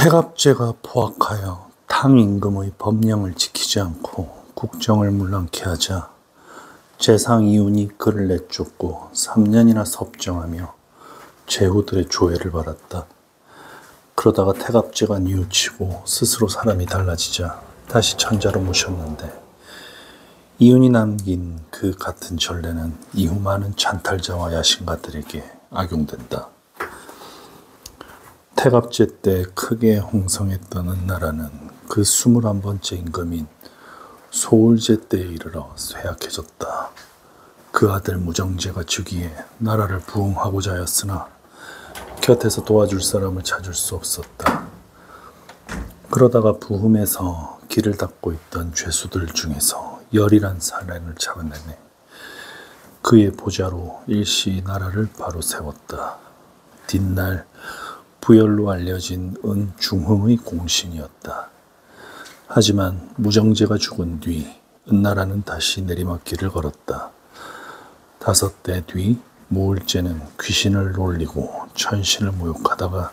태갑제가 포악하여 탕 임금의 법령을 지키지 않고 국정을 문란케 하자 재상 이훈이 그를 내쫓고 3년이나 섭정하며 제후들의 조회를 받았다. 그러다가 태갑제가 뉘우치고 스스로 사람이 달라지자 다시 천자로 모셨는데 이훈이 남긴 그 같은 전례는 이후 많은 찬탈자와 야신가들에게 악용된다. 태갑제 때 크게 홍성했던 은나라는 그 21번째 임금인 소울제 때에 이르러 쇠약해졌다. 그 아들 무정제가 즉위해 나라를 부흥하고자 하였으나 곁에서 도와줄 사람을 찾을 수 없었다. 그러다가 부흥에서 길을 닦고 있던 죄수들 중에서 열이란 사람을 잡아내네. 그의 보좌로 일시 나라를 바로 세웠다. 뒷날 부열로 알려진 은중흥의 공신이었다. 하지만 무정제가 죽은 뒤 은나라는 다시 내리막길을 걸었다. 5대 뒤 무울제는 귀신을 놀리고 천신을 모욕하다가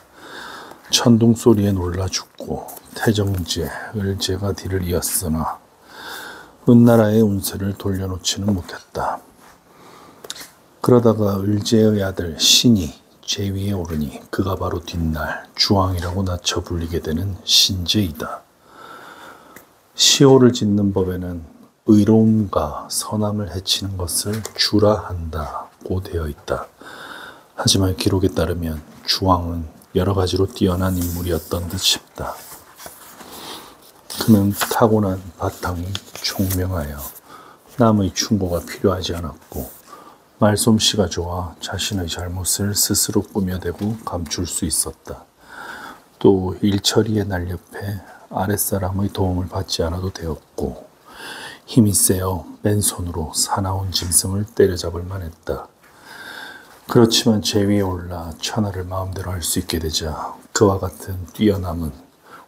천둥 소리에 놀라 죽고 태정제, 을제가 뒤를 이었으나 은나라의 운세를 돌려놓지는 못했다. 그러다가 을제의 아들 신이 제위에 오르니 그가 바로 뒷날 주왕이라고 낮춰 불리게 되는 신제이다. 시호를 짓는 법에는 의로움과 선함을 해치는 것을 주라 한다고 되어 있다. 하지만 기록에 따르면 주왕은 여러 가지로 뛰어난 인물이었던 듯 싶다. 그는 타고난 바탕이 총명하여 남의 충고가 필요하지 않았고 말솜씨가 좋아 자신의 잘못을 스스로 꾸며대고 감출 수 있었다. 또 일처리에 날렵해 아랫사람의 도움을 받지 않아도 되었고 힘이 세어 맨손으로 사나운 짐승을 때려잡을 만했다. 그렇지만 제위에 올라 천하를 마음대로 할 수 있게 되자 그와 같은 뛰어남은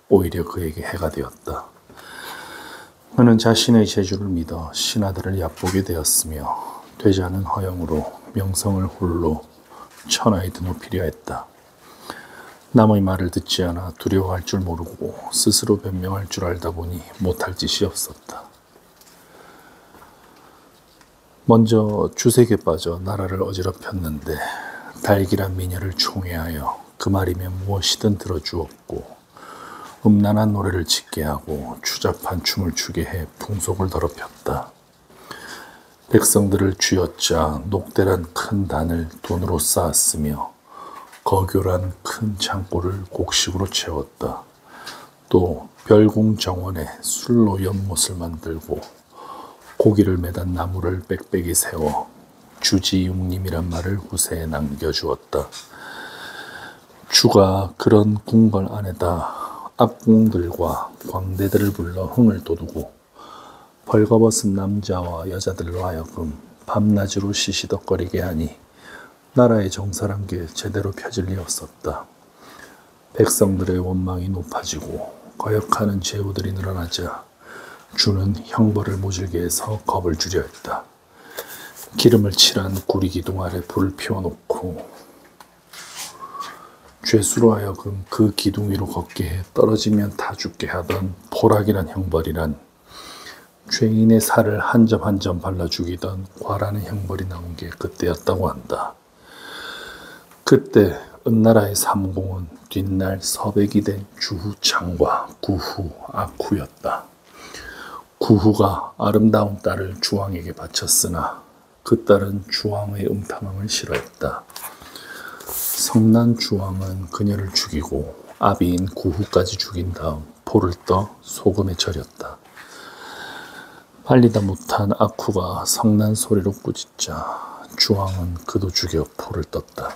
오히려 그에게 해가 되었다. 그는 자신의 재주를 믿어 신하들을 얕보게 되었으며 되지 않은 허영으로 명성을 홀로 천하에 드높이려 했다. 남의 말을 듣지 않아 두려워할 줄 모르고 스스로 변명할 줄 알다 보니 못할 짓이 없었다. 먼저 주색에 빠져 나라를 어지럽혔는데 달기란 미녀를 총애하여 그 말이면 무엇이든 들어주었고 음란한 노래를 짓게 하고 추잡한 춤을 추게 해 풍속을 더럽혔다. 백성들을 쥐어짜 녹대란 큰 단을 돈으로 쌓았으며 거교란 큰 창고를 곡식으로 채웠다. 또 별궁정원에 술로 연못을 만들고 고기를 매단 나무를 빽빽이 세워 주지육림이란 말을 후세에 남겨주었다. 주가 그런 궁궐 안에다 앞궁들과 광대들을 불러 흥을 돋우고 벌거벗은 남자와 여자들로 하여금 밤낮으로 시시덕거리게 하니 나라의 정사란 게 제대로 펴질 리 없었다. 백성들의 원망이 높아지고 거역하는 제후들이 늘어나자 주는 형벌을 모질게 해서 겁을 주려 했다. 기름을 칠한 구리기둥 아래 불을 피워놓고 죄수로 하여금 그 기둥 위로 걷게 해 떨어지면 다 죽게 하던 포락이란 형벌이란 죄인의 살을 한 점 한 점 발라 죽이던 과라는 형벌이 나온 게 그때였다고 한다. 그때 은나라의 삼공은 뒷날 서백이 된 주후창과 구후, 아쿠였다. 구후가 아름다운 딸을 주왕에게 바쳤으나 그 딸은 주왕의 음탕함을 싫어했다. 성난 주왕은 그녀를 죽이고 아비인 구후까지 죽인 다음 포를 떠 소금에 절였다. 말리다 못한 아쿠가 성난 소리로 꾸짖자 주왕은 그도 죽여 포를 떴다.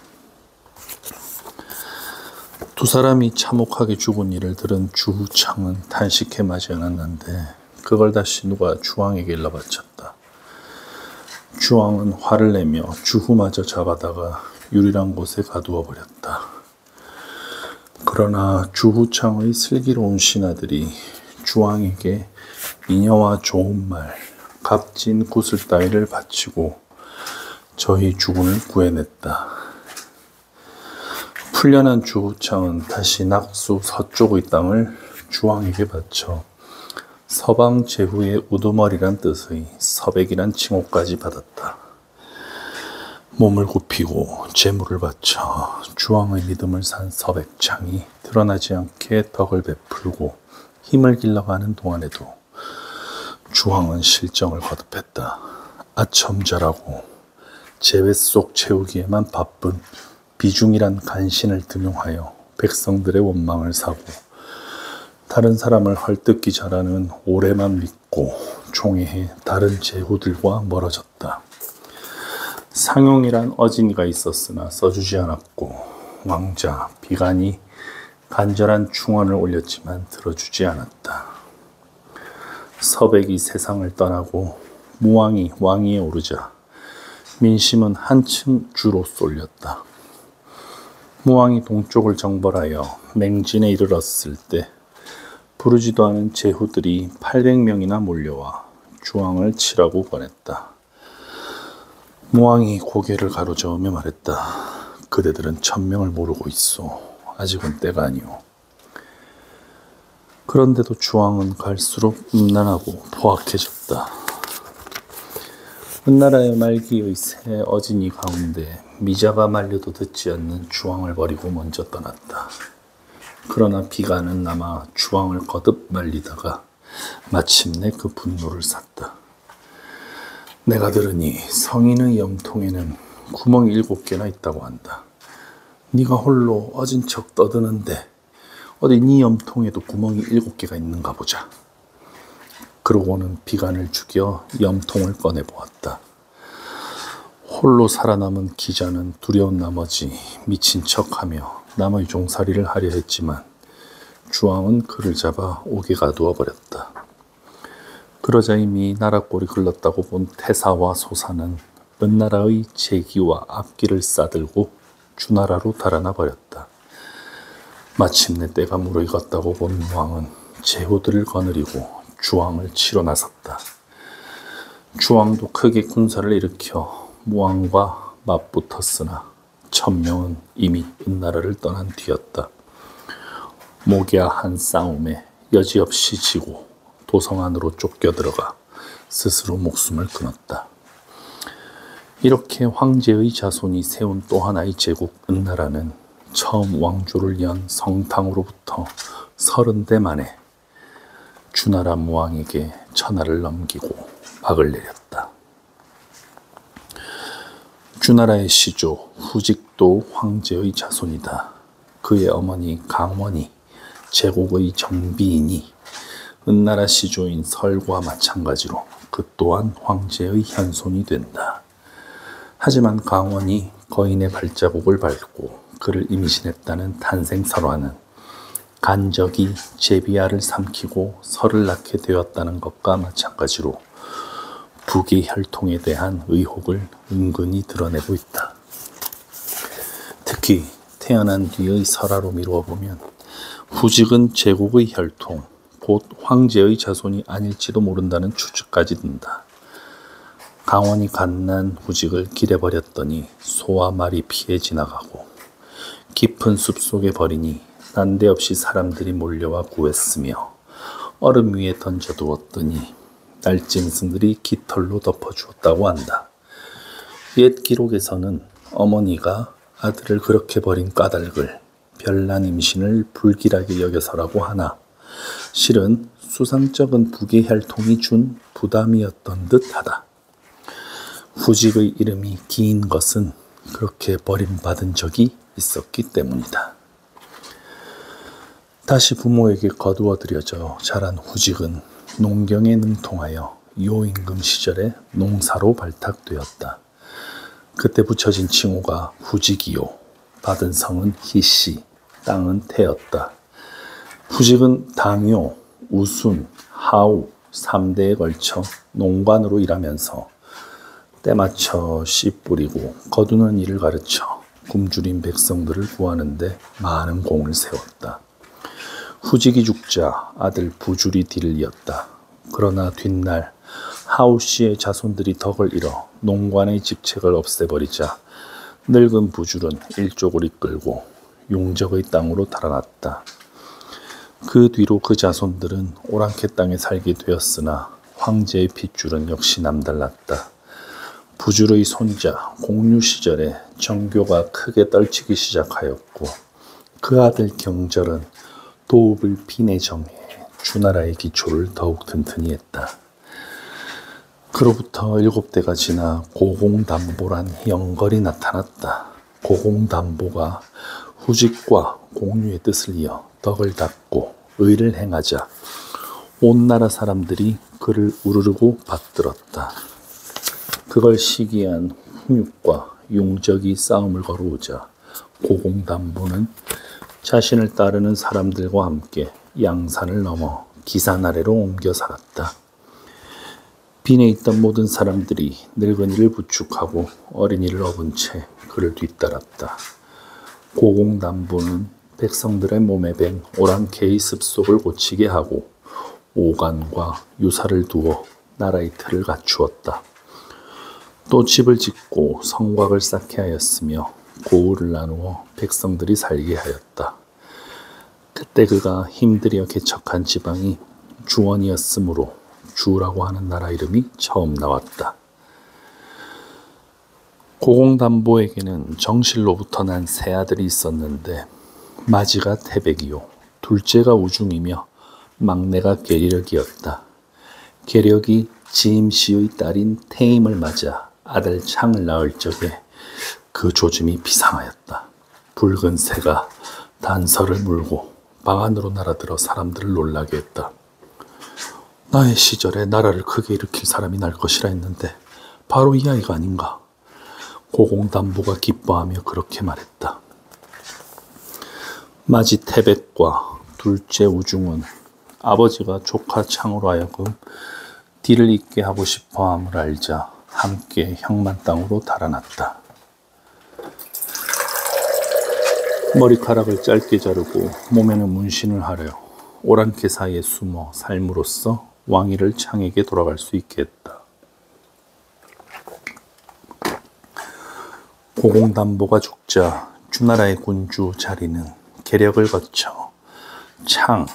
두 사람이 참혹하게 죽은 일을 들은 주후창은 탄식해 마지 않았는데 그걸 다시 누가 주왕에게 일러 바쳤다. 주왕은 화를 내며 주후마저 잡아다가 유리란 곳에 가두어 버렸다. 그러나 주후창의 슬기로운 신하들이 주왕에게 미녀와 좋은 말, 값진 구슬 따위를 바치고 저희 주군을 구해냈다. 풀려난 주후창은 다시 낙수 서쪽의 땅을 주왕에게 바쳐 서방 제후의 우두머리란 뜻의 서백이란 칭호까지 받았다. 몸을 굽히고 재물을 바쳐 주왕의 믿음을 산 서백창이 드러나지 않게 덕을 베풀고 힘을 길러가는 동안에도 주왕은 실정을 거듭했다. 아첨자라고 재회 속 채우기에만 바쁜 비중이란 간신을 등용하여 백성들의 원망을 사고 다른 사람을 헐뜯기 잘하는 오래만 믿고 총애해 다른 제후들과 멀어졌다. 상용이란 어진이가 있었으나 써주지 않았고 왕자 비간이 간절한 충언을 올렸지만 들어주지 않았다. 서백이 세상을 떠나고 무왕이 왕위에 오르자 민심은 한층 주로 쏠렸다. 무왕이 동쪽을 정벌하여 맹진에 이르렀을 때 부르지도 않은 제후들이 800명이나 몰려와 주왕을 치라고 권했다. 무왕이 고개를 가로저으며 말했다. 그대들은 1000명을 모르고 있소. 아직은 때가 아니오. 그런데도 주왕은 갈수록 음란하고 포악해졌다. 은나라의 말기의 새 어진이 가운데 미자가 말려도 듣지 않는 주왕을 버리고 먼저 떠났다. 그러나 비간은 남아 주왕을 거듭 말리다가 마침내 그 분노를 샀다. 내가 들으니 성인의 염통에는 구멍이 7개나 있다고 한다. 네가 홀로 어진 척 떠드는데 어디 네 염통에도 구멍이 7개가 있는가 보자. 그러고는 비간을 죽여 염통을 꺼내보았다. 홀로 살아남은 기자는 두려운 나머지 미친 척하며 남의 종살이를 하려 했지만 주왕은 그를 잡아 옥에 가두어 버렸다. 그러자 이미 나라 꼴이 글렀다고 본 태사와 소사는 은나라의 제기와 앞길을 싸들고 주나라로 달아나 버렸다. 마침내 때가 무르익었다고 본 왕은 제후들을 거느리고 주왕을 치러 나섰다. 주왕도 크게 군사를 일으켜 무왕과 맞붙었으나 1000명은 이미 은나라를 떠난 뒤였다. 목야한 싸움에 여지없이 지고 도성 안으로 쫓겨 들어가 스스로 목숨을 끊었다. 이렇게 황제의 자손이 세운 또 하나의 제국 은나라는 처음 왕조를 연 성탕으로부터 30대 만에 주나라 무왕에게 천하를 넘기고 막을 내렸다. 주나라의 시조 후직도 황제의 자손이다. 그의 어머니 강원이 제국의 정비인이 은나라 시조인 설과 마찬가지로 그 또한 황제의 현손이 된다. 하지만 강원이 거인의 발자국을 밟고 그를 임신했다는 탄생설화는 간적이 제비아를 삼키고 설을 낳게 되었다는 것과 마찬가지로 북의 혈통에 대한 의혹을 은근히 드러내고 있다. 특히 태어난 뒤의 설화로 미루어 보면 후직은 제국의 혈통, 곧 황제의 자손이 아닐지도 모른다는 추측까지 든다. 강원이 갓난 후직을 길에 버렸더니 소와 말이 피해 지나가고 깊은 숲속에 버리니 난데없이 사람들이 몰려와 구했으며 얼음 위에 던져두었더니 날짐승들이 깃털로 덮어주었다고 한다. 옛 기록에서는 어머니가 아들을 그렇게 버린 까닭을 별난 임신을 불길하게 여겨서라고 하나 실은 수상쩍은 북의 혈통이 준 부담이었던 듯하다. 후직의 이름이 기인 것은 그렇게 버림받은 적이 있었기 때문이다. 다시 부모에게 거두어들여져 자란 후직은 농경에 능통하여 요임금 시절에 농사로 발탁되었다. 그때 붙여진 칭호가 후직이요, 받은 성은 희씨, 땅은 태였다. 후직은 당요, 우순, 하우 3대에 걸쳐 농관으로 일하면서 때맞춰 씨 뿌리고 거두는 일을 가르쳐 굶주린 백성들을 구하는데 많은 공을 세웠다. 후직이 죽자 아들 부줄이 뒤를 이었다. 그러나 뒷날 하우 씨의 자손들이 덕을 잃어 농관의 직책을 없애버리자 늙은 부줄은 일족을 이끌고 용적의 땅으로 달아났다. 그 뒤로 그 자손들은 오랑캐 땅에 살게 되었으나 황제의 핏줄은 역시 남달랐다. 부줄의 손자 공류 시절에 정교가 크게 떨치기 시작하였고 그 아들 경절은 도읍을 빈에 정해 주나라의 기초를 더욱 튼튼히 했다. 그로부터 7대가 지나 고공담보란 영걸이 나타났다. 고공담보가 후직과 공류의 뜻을 이어 덕을 닦고 의를 행하자 온 나라 사람들이 그를 우르르고 받들었다. 그걸 시기한 훈육과 용적이 싸움을 걸어오자 고공담보는 자신을 따르는 사람들과 함께 양산을 넘어 기산 아래로 옮겨 살았다. 빈에 있던 모든 사람들이 늙은이를 부축하고 어린이를 업은 채 그를 뒤따랐다. 고공담보는 백성들의 몸에 밴 오랑캐의 습속을 고치게 하고 오간과 유사를 두어 나라의 틀을 갖추었다. 또 집을 짓고 성곽을 쌓게 하였으며 고을을 나누어 백성들이 살게 하였다. 그때 그가 힘들여 개척한 지방이 주원이었으므로 주라고 하는 나라 이름이 처음 나왔다. 고공담보에게는 정실로부터 난 세 아들이 있었는데 마지가 태백이요 둘째가 우중이며 막내가 계력이었다. 계력이 지임씨의 딸인 태임을 맞아 아들 창을 낳을 적에 그 조짐이 비상하였다. 붉은 새가 단서를 물고 방 안으로 날아들어 사람들을 놀라게 했다. 나의 시절에 나라를 크게 일으킬 사람이 날 것이라 했는데 바로 이 아이가 아닌가. 고공담보가 기뻐하며 그렇게 말했다. 마지 태백과 둘째 우중은 아버지가 조카 창으로 하여금 뒤를 잇게 하고 싶어함을 알자 함께 형만 땅으로 달아났다. 머리카락을 짧게 자르고 몸에는 문신을 하려 오랑캐 사이에 숨어 삶으로써 왕위를 창에게 돌아갈 수 있게 했다. 고공담보가 죽자 주나라의 군주 자리는 계력을 거쳐 창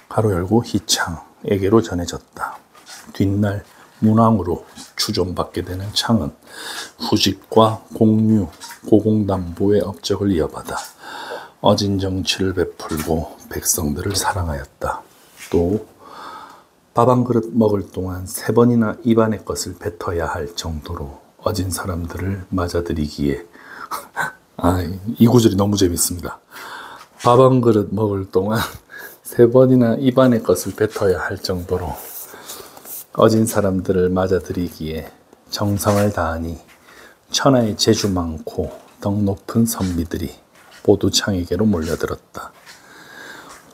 가로 열고 희창에게로 전해졌다. 뒷날 문왕으로 추존받게 되는 창은 후직과 공류, 고공담보의 업적을 이어받아 어진 정치를 베풀고 백성들을 사랑하였다. 또 밥 한 그릇 먹을 동안 3번이나 입안의 것을 뱉어야 할 정도로 어진 사람들을 맞아들이기에 이 구절이 너무 재밌습니다. 밥 한 그릇 먹을 동안 3번이나 입안의 것을 뱉어야 할 정도로 어진 사람들을 맞아들이기에 정성을 다하니 천하의 재주 많고 덕 높은 선비들이 모두 창에게로 몰려들었다.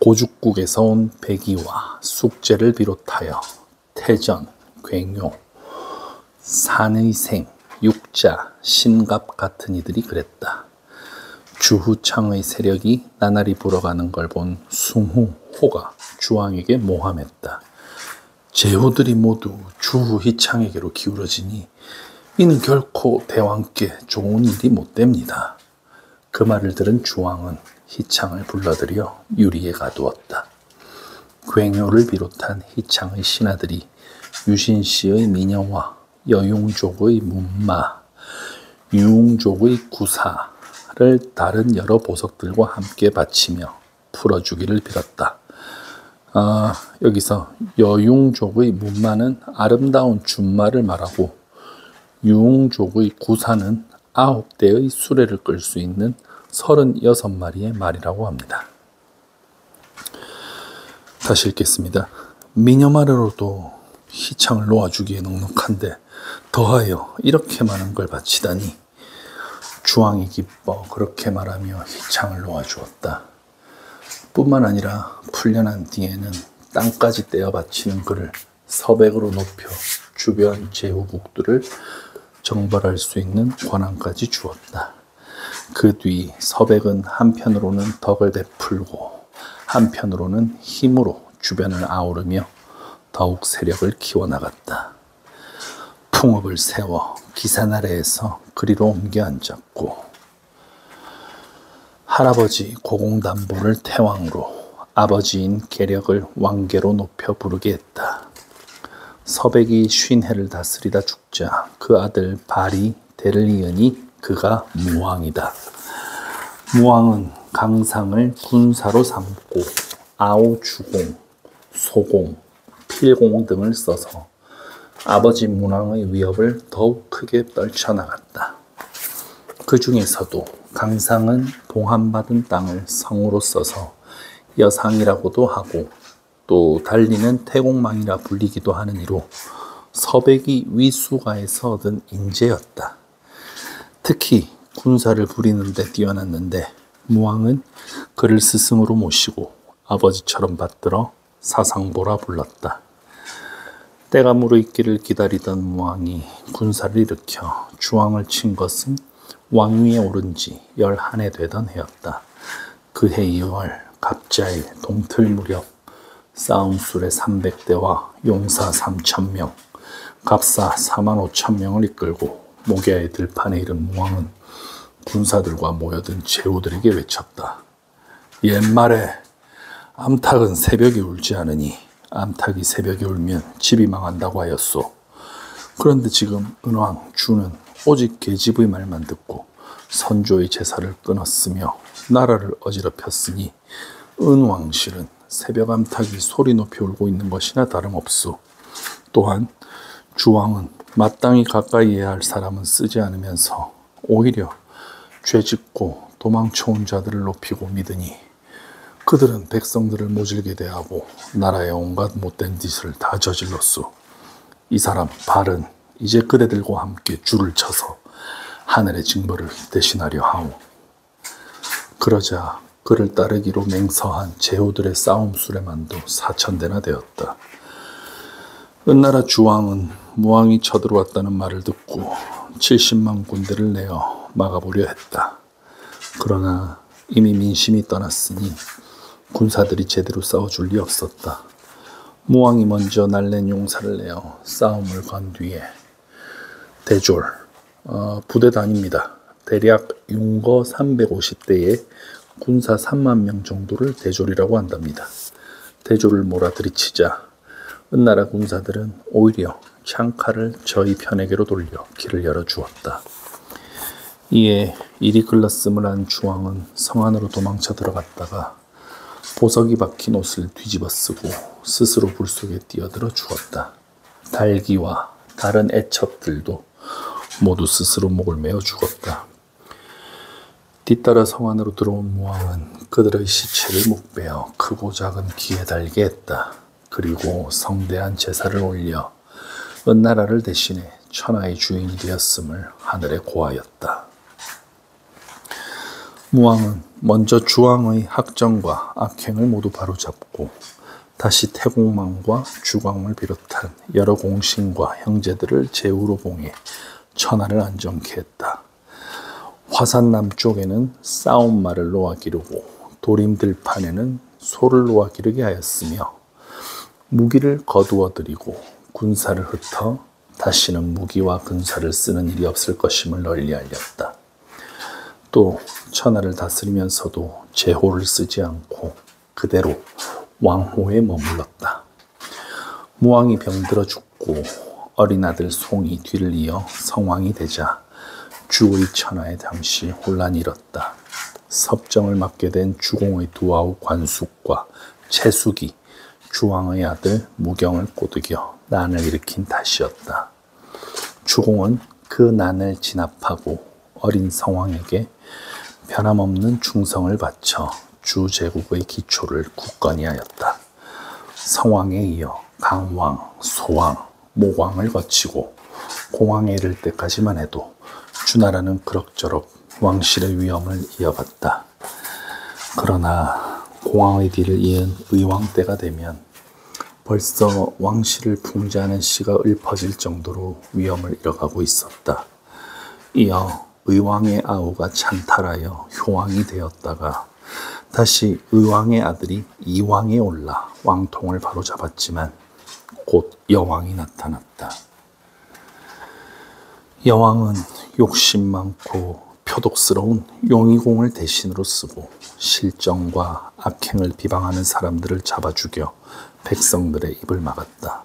고죽국에서 온 백이와 숙제를 비롯하여 태전, 괴묘, 산의생, 육자, 신갑 같은 이들이 그랬다. 주후창의 세력이 나날이 불어가는 걸 본 숭후, 호가 주왕에게 모함했다. 제후들이 모두 주후 희창에게로 기울어지니 이는 결코 대왕께 좋은 일이 못 됩니다. 그 말을 들은 주왕은 희창을 불러들여 유리에 가두었다. 괴묘를 비롯한 희창의 신하들이 유신씨의 미녀와 여용족의 문마, 유웅족의 구사를 다른 여러 보석들과 함께 바치며 풀어주기를 빌었다. 여기서 여용족의 문마는 아름다운 준마를 말하고 유웅족의 구사는 9대의 수레를 끌 수 있는 36마리의 말이라고 합니다. 다시 읽겠습니다. 미녀만으로도 희창을 놓아주기에 넉넉한데 더하여 이렇게 많은 걸 바치다니 주왕이 기뻐 그렇게 말하며 희창을 놓아주었다. 뿐만 아니라 풀려난 뒤에는 땅까지 떼어 바치는 그를 서백으로 높여 주변 제후국들을 정벌할 수 있는 권한까지 주었다. 그 뒤 서백은 한편으로는 덕을 베풀고 한편으로는 힘으로 주변을 아우르며 더욱 세력을 키워나갔다. 풍업을 세워 기산 아래에서 그리로 옮겨 앉았고 할아버지 고공담보를 태왕으로 아버지인 계력을 왕계로 높여 부르게 했다. 서백이 50해를 다스리다 죽자 그 아들 발이 대를 이으니 그가 무왕이다. 무왕은 강상을 군사로 삼고 아우 주공, 소공, 필공 등을 써서 아버지 문왕의 위협을 더욱 크게 떨쳐나갔다. 그 중에서도 강상은 봉함받은 땅을 성으로 써서 여상이라고도 하고 또 달리는 태공망이라 불리기도 하는 이로 서백이 위수가에서 얻은 인재였다. 특히 군사를 부리는 데 뛰어났는데 무왕은 그를 스승으로 모시고 아버지처럼 받들어 사상보라 불렀다. 때가 무르익기를 기다리던 무왕이 군사를 일으켜 주왕을 친 것은 왕위에 오른 지 11해 되던 해였다. 그 해 2월 갑자일 동틀 무렵 싸움술에 300대와 용사 3,000명, 갑사 45,000명을 이끌고 목야의 들판에 이른 무왕은 군사들과 모여든 제후들에게 외쳤다. 옛말에 암탉은 새벽에 울지 않으니 암탉이 새벽에 울면 집이 망한다고 하였소. 그런데 지금 은왕, 주는 오직 계집의 말만 듣고 선조의 제사를 끊었으며 나라를 어지럽혔으니 은왕실은 새벽 암탉이 소리 높이 울고 있는 것이나 다름없소. 또한 주왕은 마땅히 가까이해야 할 사람은 쓰지 않으면서 오히려 죄짓고 도망쳐온 자들을 높이고 믿으니 그들은 백성들을 모질게 대하고 나라의 온갖 못된 짓을 다 저질렀소. 이 사람 발은 이제 그대들과 함께 줄을 쳐서 하늘의 징벌을 대신하려 하오. 그러자 그를 따르기로 맹서한 제후들의 싸움 수레만도 4,000대나 되었다. 은나라 주왕은 무왕이 쳐들어왔다는 말을 듣고 70만 군대를 내어 막아보려 했다. 그러나 이미 민심이 떠났으니 군사들이 제대로 싸워줄 리 없었다. 무왕이 먼저 날랜 용사를 내어 싸움을 건 뒤에 대졸, 부대 단위입니다. 대략 용거 350대에 군사 3만 명 정도를 대졸이라고 한답니다. 대졸을 몰아들이치자 은나라 군사들은 오히려 창칼을 저희 편에게로 돌려 길을 열어주었다. 이에 일이 글렀음을 안 주왕은 성 안으로 도망쳐 들어갔다가 보석이 박힌 옷을 뒤집어 쓰고 스스로 불 속에 뛰어들어 죽었다. 달기와 다른 애첩들도 모두 스스로 목을 메어 죽었다. 뒤따라 성 안으로 들어온 무왕은 그들의 시체를 목베어 크고 작은 기에 달게 했다. 그리고 성대한 제사를 올려 은나라를 대신해 천하의 주인이 되었음을 하늘에 고하였다. 무왕은 먼저 주왕의 학정과 악행을 모두 바로잡고 다시 태공망과 주광을 비롯한 여러 공신과 형제들을 제후로 봉해 천하를 안정케 했다. 화산 남쪽에는 싸움말을 놓아 기르고 도림 들판에는 소를 놓아 기르게 하였으며 무기를 거두어 들이고 군사를 흩어 다시는 무기와 군사를 쓰는 일이 없을 것임을 널리 알렸다. 또 천하를 다스리면서도 제호를 쓰지 않고 그대로 왕호에 머물렀다. 무왕이 병들어 죽고 어린 아들 송이 뒤를 이어 성왕이 되자 주의 천하에 잠시 혼란이 일었다. 섭정을 맡게 된 주공의 두 아우 관숙과 채숙이 주왕의 아들 무경을 꼬드겨 난을 일으킨 탓이었다. 주공은 그 난을 진압하고 어린 성왕에게 변함없는 충성을 바쳐 주제국의 기초를 굳건히 하였다. 성왕에 이어 강왕, 소왕, 모왕을 거치고 공왕에 이를 때까지만 해도 주나라는 그럭저럭 왕실의 위엄을 이어갔다. 그러나 공왕의 뒤를 이은 의왕 때가 되면 벌써 왕실을 풍자하는 씨가 읊어질 정도로 위엄을 잃어가고 있었다. 이어 의왕의 아우가 찬탈하여 효왕이 되었다가 다시 의왕의 아들이 이왕에 올라 왕통을 바로잡았지만 곧 여왕이 나타났다. 여왕은 욕심 많고 표독스러운 용의공을 대신으로 쓰고 실정과 악행을 비방하는 사람들을 잡아 죽여 백성들의 입을 막았다.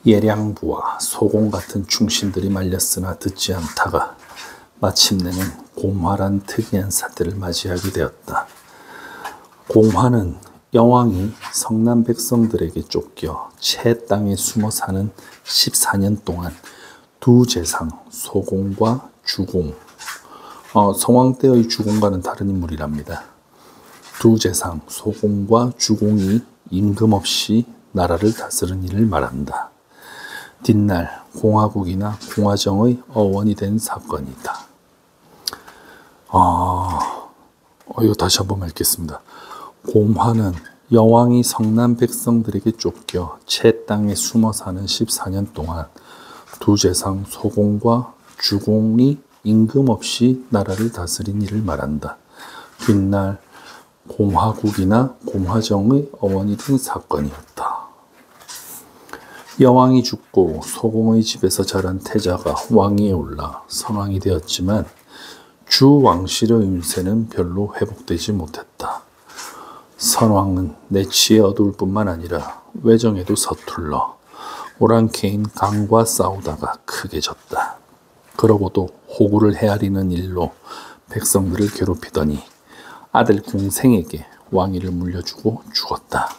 예량부와 소공 같은 충신들이 말렸으나 듣지 않다가 마침내는 공화란 특이한 사태를 맞이하게 되었다. 공화는 여왕이 성남 백성들에게 쫓겨 채 땅에 숨어 사는 14년 동안 두 재상 소공과 주공, 성왕 때의 주공과는 다른 인물이랍니다. 두 재상 소공과 주공이 임금 없이 나라를 다스린 일을 말한다. 뒷날 공화국이나 공화정의 어원이 된 사건이다. 이거 다시 한번 읽겠습니다. 공화는 여왕이 성남 백성들에게 쫓겨 채 땅에 숨어 사는 14년 동안 두 재상 소공과 주공이 임금 없이 나라를 다스린 일을 말한다. 뒷날 공화국이나 공화정의 어원이 된 사건이었다. 여왕이 죽고 소공의 집에서 자란 태자가 왕위에 올라 선왕이 되었지만 주 왕실의 임세는 별로 회복되지 못했다. 선왕은 내치에 어두울 뿐만 아니라 외정에도 서툴러 오랑캐인 강과 싸우다가 크게 졌다. 그러고도 호구를 헤아리는 일로 백성들을 괴롭히더니 아들 궁생에게 왕위를 물려주고 죽었다.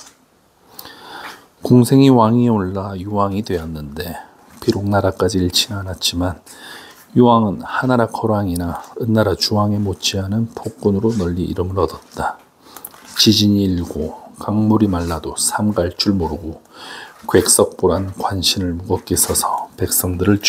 궁생이 왕위에 올라 유왕이 되었는데 비록 나라까지 잃지는 않았지만 유왕은 하나라 거랑이나 은나라 주왕에 못지않은 폭군으로 널리 이름을 얻었다. 지진이 일고 강물이 말라도 삼갈 줄 모르고 객석보란 관신을 무겁게 서서 백성들을